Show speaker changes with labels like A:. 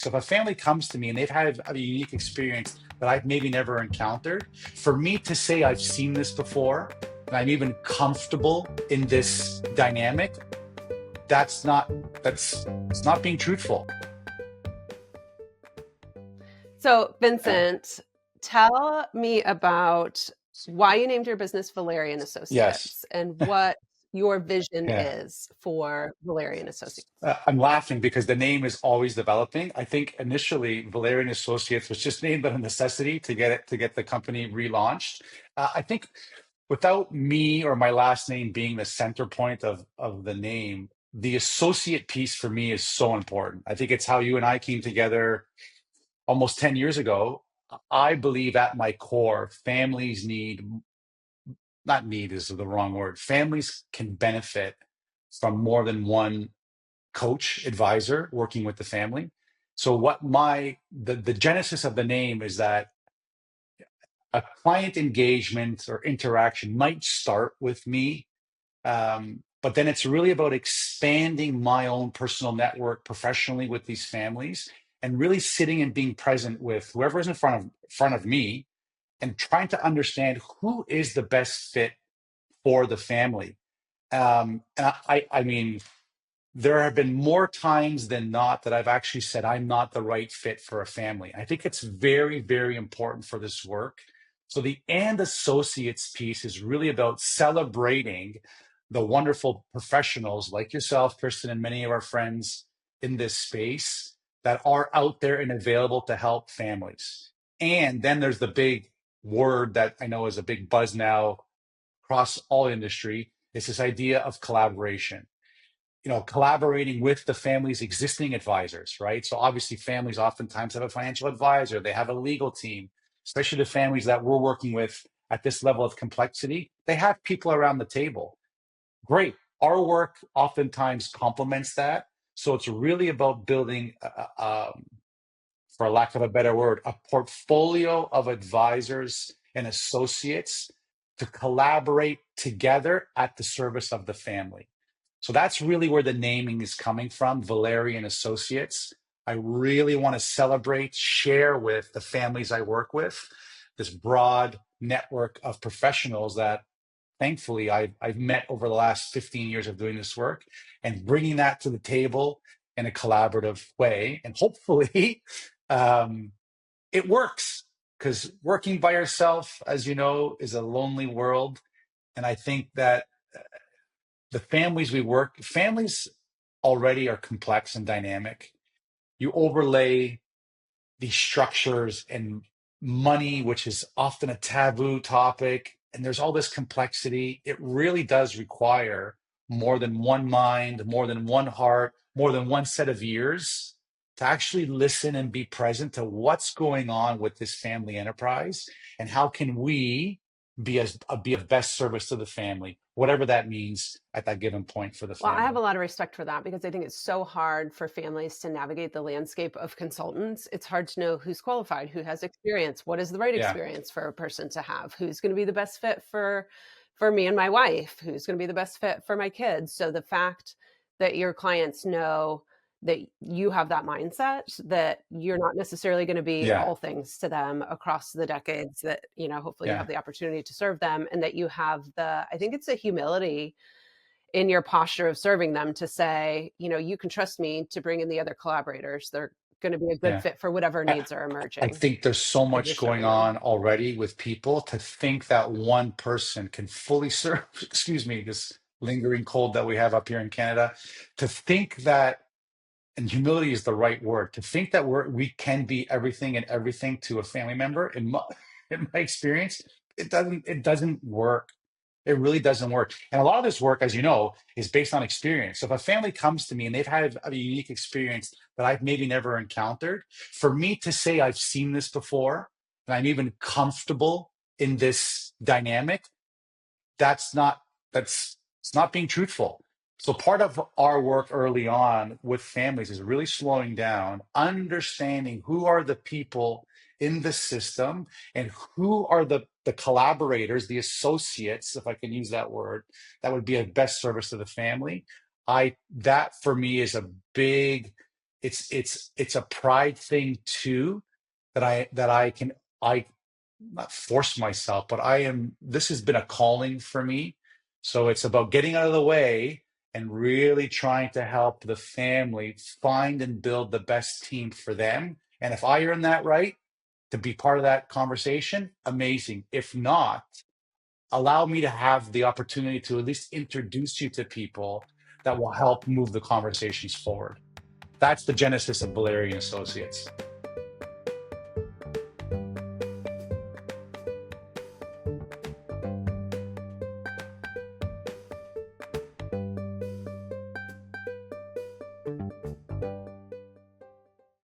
A: So if a family comes to me and they've had a unique experience that I've maybe never encountered, for me to say I've seen this before and I'm even comfortable in this dynamic, that's not that's it's not being truthful.
B: So,
A: Yeah.
B: Vincent, tell me about why you named your business Valeri
A: Yes.
B: Associates and what your vision
A: Yeah.
B: is for Valeri Associates.
A: I'm laughing because the name is always developing. I think initially Valeri Associates was just named out of necessity to get the company relaunched. I think without me or my last name being the center point of the name, the associate piece for me is so important. I think it's how you and I came together almost 10 years ago. I believe at my core, families need, not need is the wrong word, families can benefit from more than one coach, advisor working with the family. So what the genesis of the name is that a client engagement or interaction might start with me. But then it's really about expanding my own personal network professionally with these families and really sitting and being present with whoever is in front of me and trying to understand who is the best fit for the family. And I mean, there have been more times than not that I've actually said I'm not the right fit for a family. I think it's very, very important for this work. So the and associates piece is really about celebrating the wonderful professionals like yourself, Kristen, and many of our friends in this space that are out there and available to help families. And then there's the big word that I know is a big buzz now across all industry. It's this idea of collaboration, collaborating with the family's existing advisors, right? So obviously families oftentimes have a financial advisor, they have a legal team, especially the families that we're working with at this level of complexity. They have people around the table. Great. Our work oftentimes complements that. So it's really about building, for lack of a better word, a portfolio of advisors and associates to collaborate together at the service of the family. So that's really where the naming is coming from, Valeri Associates. I really want to celebrate, share with the families I work with this broad network of professionals that thankfully I've met over the last 15 years of doing this work, and bringing that to the table in a collaborative way. And hopefully um, it works, because working by yourself, as you know, is a lonely world. And I think that the families already are complex and dynamic. You overlay these structures and money, which is often a taboo topic, and there's all this complexity. It really does require more than one mind, more than one heart, more than one set of ears to actually listen and be present to what's going on with this family enterprise, and how can we be of best service to the family, whatever that means at that given point for the
B: Well, I have a
A: family.
B: lot of respect for that because I think it's so hard for families to navigate the landscape of consultants. It's hard to know who's qualified, who has experience, what is the right
A: Yeah.
B: experience for a person to have, who's going to be the best fit for me and my wife, who's going to be the best fit for my kids. So the fact that your clients know that you have that mindset, that you're not necessarily going to be
A: Yeah.
B: all things to them across the decades, that, hopefully you have
A: Yeah.
B: the opportunity to serve them, and that you have I think it's a humility in your posture of serving them to say, you can trust me to bring in the other collaborators. They're going to be a good
A: Yeah.
B: fit for whatever
A: I,
B: needs are
A: I
B: emerging
A: think there's so
B: as you're
A: much going
B: serving them.
A: on already with people to think that one person can fully serve, excuse me, this lingering cold that we have up here in Canada, to think that, and humility is the right word, to think that we can be everything and everything to a family member. In my experience, it doesn't work. It really doesn't work. And a lot of this work, as you know, is based on experience. So if a family comes to me and they've had a unique experience that I've maybe never encountered, for me to say I've seen this before and I'm even comfortable in this dynamic, that's not that's it's not being truthful. So part of our work early on with families is really slowing down, understanding who are the people in the system and who are the collaborators, the associates, if I can use that word, that would be of best service to the family. I That for me is a big it's a pride thing too, that I not force myself, but this has been a calling for me. So it's about getting out of the way and really trying to help the family find and build the best team for them. And if I earn that right to be part of that conversation, amazing. If not, allow me to have the opportunity to at least introduce you to people that will help move the conversations forward. That's the genesis of Valeri Associates.